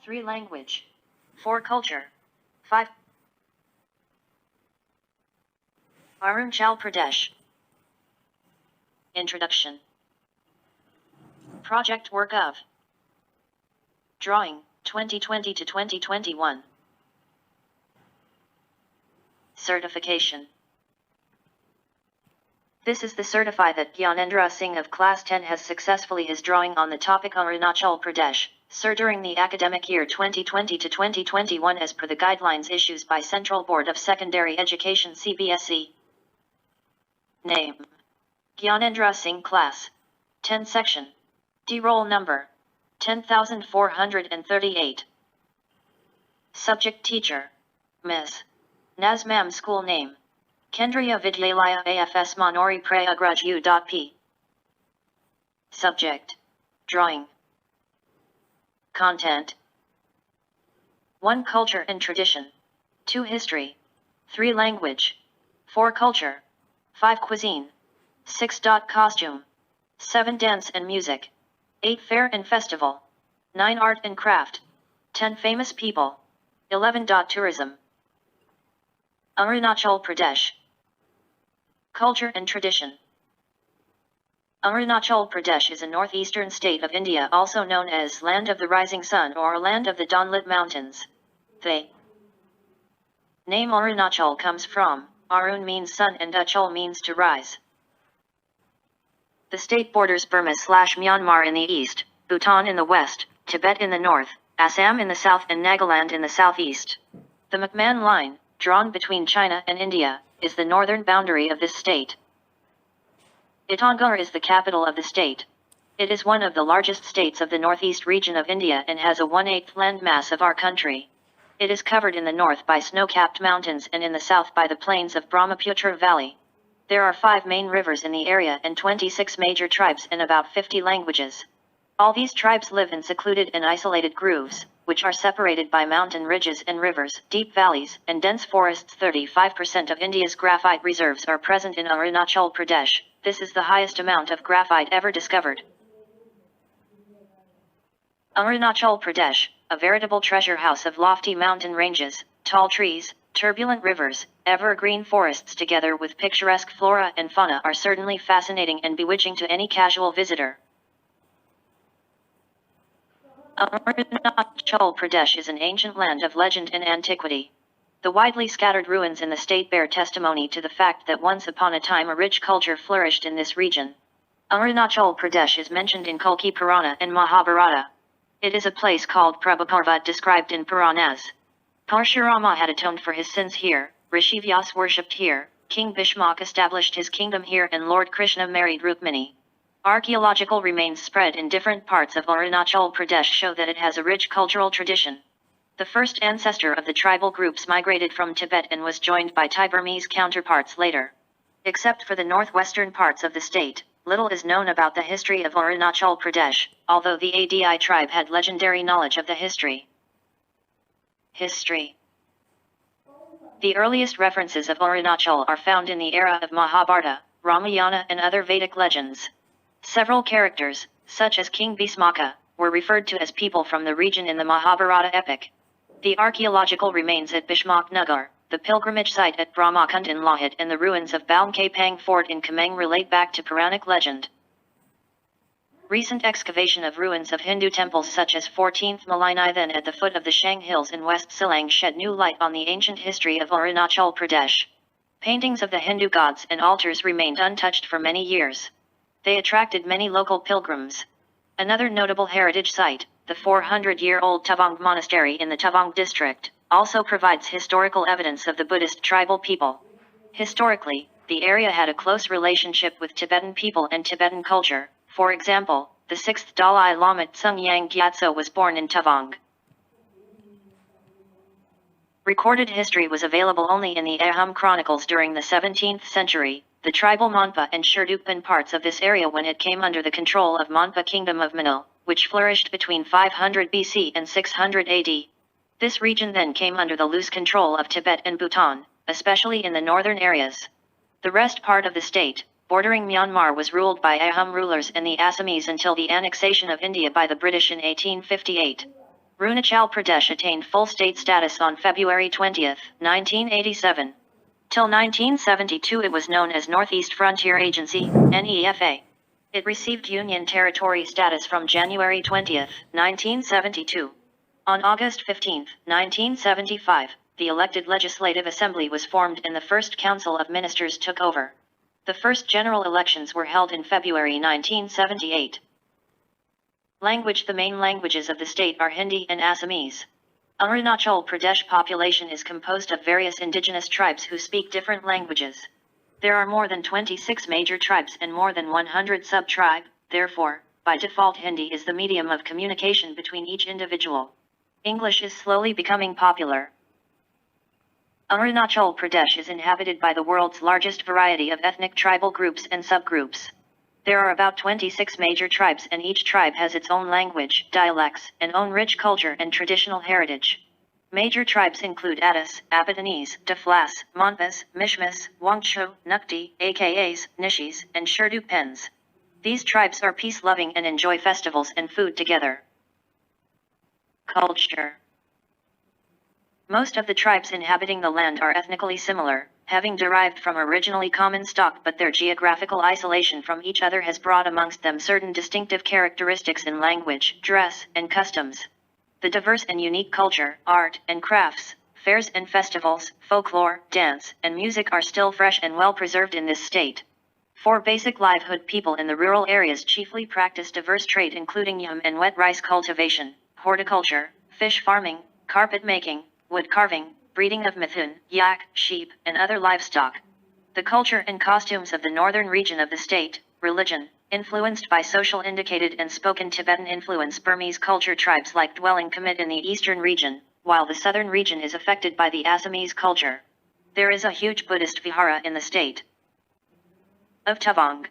3 language, 4 culture, 5 Arunachal Pradesh. Introduction. Project work of Drawing, 2020 to 2021. Certification. This is the certify that Gyanendra Singh of Class 10 has successfully his drawing on the topic Arunachal Pradesh, Sir during the academic year 2020 to 2021 as per the guidelines issued by Central Board of Secondary Education CBSE. Name. Gyanendra Singh Class 10 Section D Roll Number 10,438. Subject Teacher Ms. Nazmam. School Name Kendriya Vidyalaya AFS Manori Prayagraj U.P. Subject Drawing. Content 1 Culture and Tradition, 2 History, 3 Language, 4 Culture, 5 Cuisine, 6 Costume, 7 Dance and Music, 8 Fair and Festival, 9 Art and Craft, 10 Famous People, 11 Tourism. Arunachal Pradesh. Culture and Tradition. Arunachal Pradesh is a northeastern state of India also known as Land of the Rising Sun or Land of the Dawnlit Mountains. The name Arunachal comes from Arun means sun and Achal means to rise. The state borders Burma/Myanmar in the east, Bhutan in the west, Tibet in the north, Assam in the south and Nagaland in the southeast. The McMahon Line, drawn between China and India, is the northern boundary of this state. ITANAGAR is the capital of the state. It is one of the largest states of the northeast region of India and has a 1/8 landmass of our country. It is covered in the north by snow-capped mountains and in the south by the plains of Brahmaputra Valley. There are 5 main rivers in the area and 26 major tribes and about 50 languages. All these tribes live in secluded and isolated grooves, which are separated by mountain ridges and rivers, deep valleys, and dense forests. 35% of India's graphite reserves are present in Arunachal Pradesh. This is the highest amount of graphite ever discovered. Arunachal Pradesh, a veritable treasure house of lofty mountain ranges, tall trees, turbulent rivers, evergreen forests together with picturesque flora and fauna are certainly fascinating and bewitching to any casual visitor. Arunachal Pradesh is an ancient land of legend and antiquity. The widely scattered ruins in the state bear testimony to the fact that once upon a time a rich culture flourished in this region. Arunachal Pradesh is mentioned in Kalki Purana and Mahabharata. It is a place called Prabhaparva described in Puranas. Parshurama had atoned for his sins here, Rishi Vyas worshipped here, King Bhishmak established his kingdom here and Lord Krishna married Rukmini. Archaeological remains spread in different parts of Arunachal Pradesh show that it has a rich cultural tradition. The first ancestor of the tribal groups migrated from Tibet and was joined by Thai-Burmese counterparts later. Except for the northwestern parts of the state, little is known about the history of Arunachal Pradesh, although the Adi tribe had legendary knowledge of the history. History. The earliest references of Arunachal are found in the era of Mahabharata, Ramayana and other Vedic legends. Several characters, such as King Bhismaka, were referred to as people from the region in the Mahabharata epic. The archaeological remains at Bishmak Nagar, the pilgrimage site at Brahmakund in Lahit and the ruins of Baungkapang Fort in Kameng relate back to Puranic legend. Recent excavation of ruins of Hindu temples such as 14th Malainithan at the foot of the Shang Hills in West Silang shed new light on the ancient history of Arunachal Pradesh. Paintings of the Hindu gods and altars remained untouched for many years. They attracted many local pilgrims. Another notable heritage site, the 400-year-old Tavang Monastery in the Tavang district, also provides historical evidence of the Buddhist tribal people. Historically, the area had a close relationship with Tibetan people and Tibetan culture. For example, the 6th Dalai Lama Tsung-Yang Gyatso was born in Tavang. Recorded history was available only in the Ahom chronicles during the 17th century. The tribal Monpa and Sherdukpen parts of this area when it came under the control of Monpa Kingdom of Manil, which flourished between 500 BC and 600 AD. This region then came under the loose control of Tibet and Bhutan, especially in the northern areas. The rest part of the state, bordering Myanmar, was ruled by Ahom rulers and the Assamese until the annexation of India by the British in 1858. Arunachal Pradesh attained full state status on February 20, 1987. Till 1972 it was known as Northeast Frontier Agency, NEFA. It received Union Territory status from January 20, 1972. On August 15, 1975, the elected Legislative Assembly was formed and the first Council of Ministers took over. The first general elections were held in February 1978. Language: the main languages of the state are Hindi and Assamese. Arunachal Pradesh population is composed of various indigenous tribes who speak different languages. There are more than 26 major tribes and more than 100 sub-tribe, therefore, by default Hindi is the medium of communication between each individual. English is slowly becoming popular. Arunachal Pradesh is inhabited by the world's largest variety of ethnic tribal groups and subgroups. There are about 26 major tribes and each tribe has its own language, dialects, and own rich culture and traditional heritage. Major tribes include Atis, Apatanis, Daflas, Monpas, Mishmis, Wangchu, Nukti, AKAs, Nishs, and Sherdukpens. These tribes are peace-loving and enjoy festivals and food together. Culture. Most of the tribes inhabiting the land are ethnically similar, having derived from originally common stock, but their geographical isolation from each other has brought amongst them certain distinctive characteristics in language, dress, and customs. The diverse and unique culture, art, and crafts, fairs and festivals, folklore, dance, and music are still fresh and well preserved in this state. For basic livelihood, people in the rural areas chiefly practice diverse trade including yam and wet rice cultivation, horticulture, fish farming, carpet making, wood carving, breeding of mithun, yak, sheep, and other livestock. The culture and costumes of the northern region of the state, religion, influenced by social indicated and spoken Tibetan influence. Burmese culture tribes like dwelling commit in the eastern region, while the southern region is affected by the Assamese culture. There is a huge Buddhist vihara in the state of Tavang.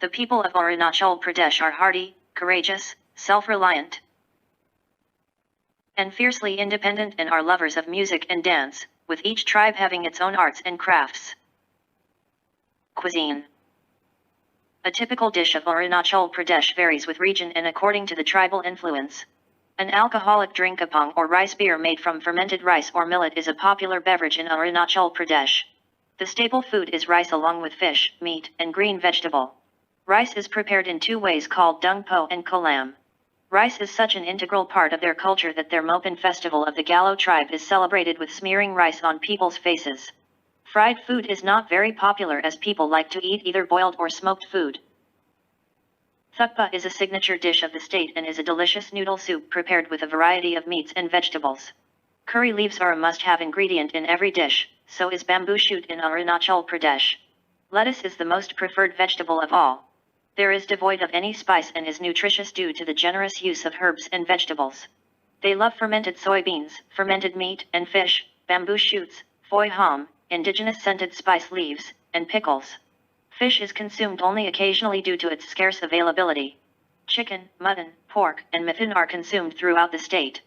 The people of Arunachal Pradesh are hardy, courageous, self-reliant, and fiercely independent and are lovers of music and dance, with each tribe having its own arts and crafts. Cuisine. A typical dish of Arunachal Pradesh varies with region and according to the tribal influence. An alcoholic drink apong or rice beer made from fermented rice or millet is a popular beverage in Arunachal Pradesh. The staple food is rice along with fish, meat, and green vegetable. Rice is prepared in two ways called dung po and kolam. Rice is such an integral part of their culture that their Mopin festival of the Galo tribe is celebrated with smearing rice on people's faces. Fried food is not very popular as people like to eat either boiled or smoked food. Thukpa is a signature dish of the state and is a delicious noodle soup prepared with a variety of meats and vegetables. Curry leaves are a must-have ingredient in every dish, so is bamboo shoot in Arunachal Pradesh. Lettuce is the most preferred vegetable of all. There is devoid of any spice and is nutritious due to the generous use of herbs and vegetables. They love fermented soybeans, fermented meat and fish, bamboo shoots, phoi ham, indigenous scented spice leaves, and pickles. Fish is consumed only occasionally due to its scarce availability. Chicken, mutton, pork, and mithun are consumed throughout the state.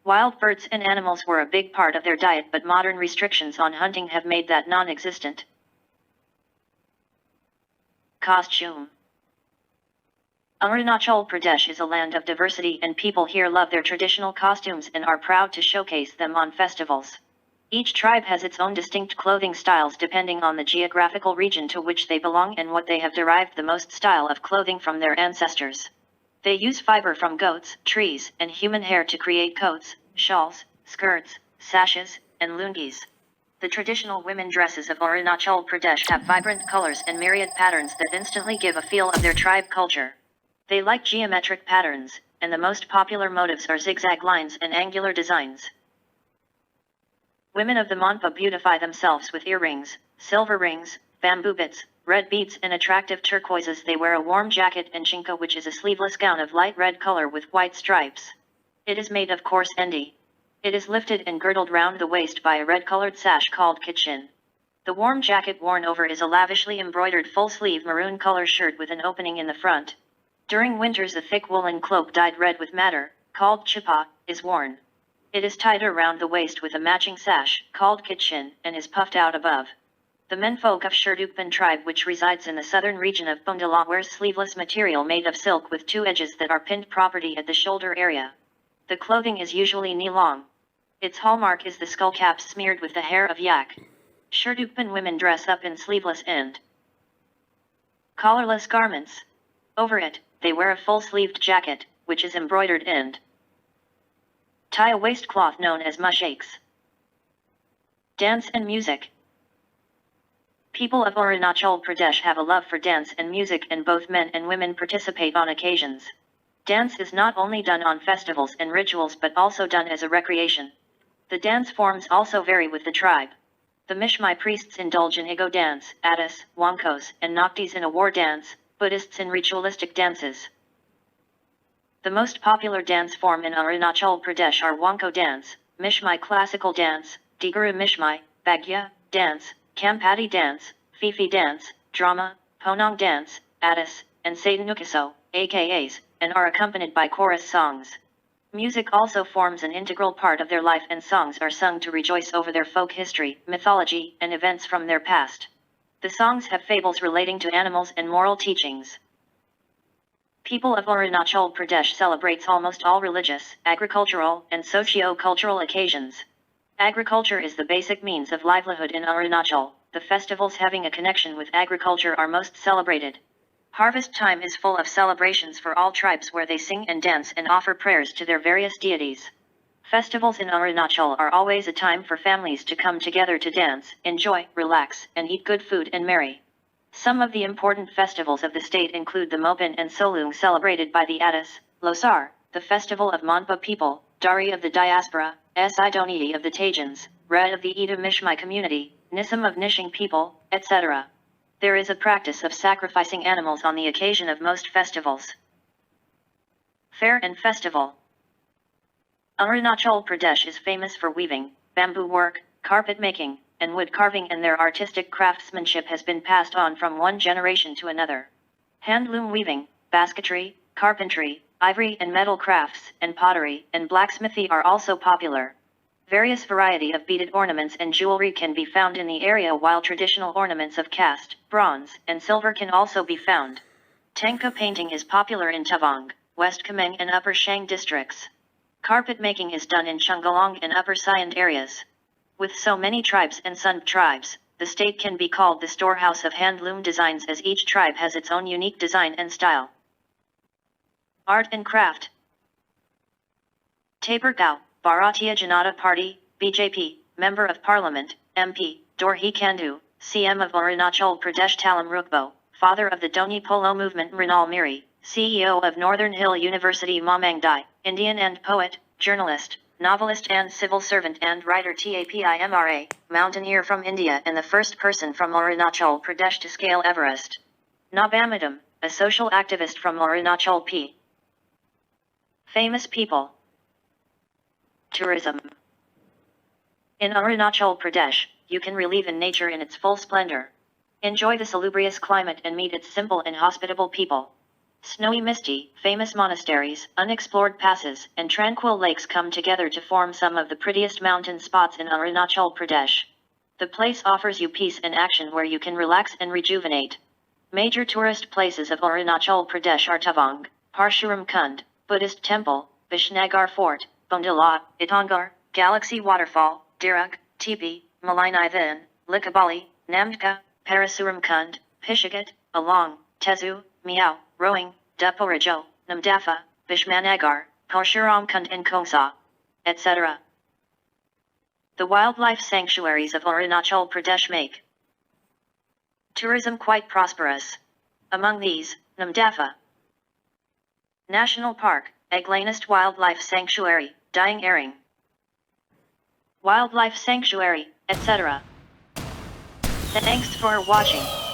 Wild birds and animals were a big part of their diet, but modern restrictions on hunting have made that non-existent. Costume. Arunachal Pradesh is a land of diversity and people here love their traditional costumes and are proud to showcase them on festivals. Each tribe has its own distinct clothing styles depending on the geographical region to which they belong and what they have derived the most style of clothing from their ancestors. They use fiber from goats, trees, and human hair to create coats, shawls, skirts, sashes, and lungis. The traditional women dresses of Arunachal Pradesh have vibrant colors and myriad patterns that instantly give a feel of their tribe culture. They like geometric patterns, and the most popular motifs are zigzag lines and angular designs. Women of the Monpa beautify themselves with earrings, silver rings, bamboo bits, red beads and attractive turquoises. They wear a warm jacket and chinka, which is a sleeveless gown of light red color with white stripes. It is made of coarse endi. It is lifted and girdled round the waist by a red-colored sash called kichin. The warm jacket worn over is a lavishly embroidered full-sleeve maroon color shirt with an opening in the front. During winters a thick woolen cloak dyed red with madder, called chipa, is worn. It is tied around the waist with a matching sash, called kichin, and is puffed out above. The menfolk of Sherdukpen tribe, which resides in the southern region of Bundala, wears sleeveless material made of silk with two edges that are pinned properly at the shoulder area. The clothing is usually knee-long. Its hallmark is the skull cap smeared with the hair of yak. Sherdukpen women dress up in sleeveless and collarless garments. Over it, they wear a full-sleeved jacket, which is embroidered and tie a waistcloth known as mushakes. Dance and music. People of Arunachal Pradesh have a love for dance and music, and both men and women participate on occasions. Dance is not only done on festivals and rituals but also done as a recreation. The dance forms also vary with the tribe. The Mishmi priests indulge in Igo dance, Adas, Wankos, and Naktis in a war dance, Buddhists in ritualistic dances. The most popular dance form in Arunachal Pradesh are Wanko dance, Mishmi classical dance, Diguru Mishmi, Bagya dance, Kampati dance, Fifi dance, drama, Ponong dance, Adas, and Satanukiso, AKAs, and are accompanied by chorus songs. Music also forms an integral part of their life, and songs are sung to rejoice over their folk history, mythology, and events from their past. The songs have fables relating to animals and moral teachings. People of Arunachal Pradesh celebrates almost all religious, agricultural, and socio-cultural occasions. Agriculture is the basic means of livelihood in Arunachal. The festivals having a connection with agriculture are most celebrated. Harvest time is full of celebrations for all tribes, where they sing and dance and offer prayers to their various deities. Festivals in Arunachal are always a time for families to come together to dance, enjoy, relax, and eat good food and marry. Some of the important festivals of the state include the Mopin and Solung, celebrated by the Adas, Lossar, the festival of Monpa people, Dree of the diaspora, Si-Donyi of the Tagins, Red of the ldu-Mishmis community, Nyokum of Nishing people, etc. There is a practice of sacrificing animals on the occasion of most festivals. Fair and festival. Arunachal Pradesh is famous for weaving, bamboo work, carpet making, and wood carving, and their artistic craftsmanship has been passed on from one generation to another. Handloom weaving, basketry, carpentry, ivory and metal crafts, and pottery and blacksmithy are also popular. Various variety of beaded ornaments and jewelry can be found in the area, while traditional ornaments of cast, bronze, and silver can also be found. Tanka painting is popular in Tavang, West Kameng and Upper Shang districts. Carpet making is done in Chungalong and Upper Siand areas. With so many tribes and sub-tribes, the state can be called the storehouse of handloom designs, as each tribe has its own unique design and style. Art and craft. Tapergao, Bharatiya Janata Party, BJP, Member of Parliament, MP, Dorhi Kandu, CM of Arunachal Pradesh Talam Rukbo, father of the Donyi Polo movement Mrinal Miri, CEO of Northern Hill University Mamang Dai, Indian and poet, journalist, novelist and civil servant and writer Tapimra, mountaineer from India and the first person from Arunachal Pradesh to scale Everest. Nabamadam, a social activist from Arunachal P. Famous people. Tourism. In Arunachal Pradesh, you can relieve in nature in its full splendor. Enjoy the salubrious climate and meet its simple and hospitable people. Snowy misty, famous monasteries, unexplored passes, and tranquil lakes come together to form some of the prettiest mountain spots in Arunachal Pradesh. The place offers you peace and action, where you can relax and rejuvenate. Major tourist places of Arunachal Pradesh are Tavang, Parshuram Kund, Buddhist Temple, Vishnagar Fort, Bondala, ITANAGAR, Galaxy Waterfall, Dirug, Tipi, Malainithan, Likabali, Namdka, Parasuram Kund, Pishagat, Along, Tezu, Miao, Rowing, Duporijo, Namdafa, Vishmanagar, Parshuram Kund and Kongsa, etc. The wildlife sanctuaries of Arunachal Pradesh make tourism quite prosperous. Among these, Namdafa National Park, Eglanist Wildlife Sanctuary, Dying Airing Wildlife Sanctuary, etc. Thanks for watching.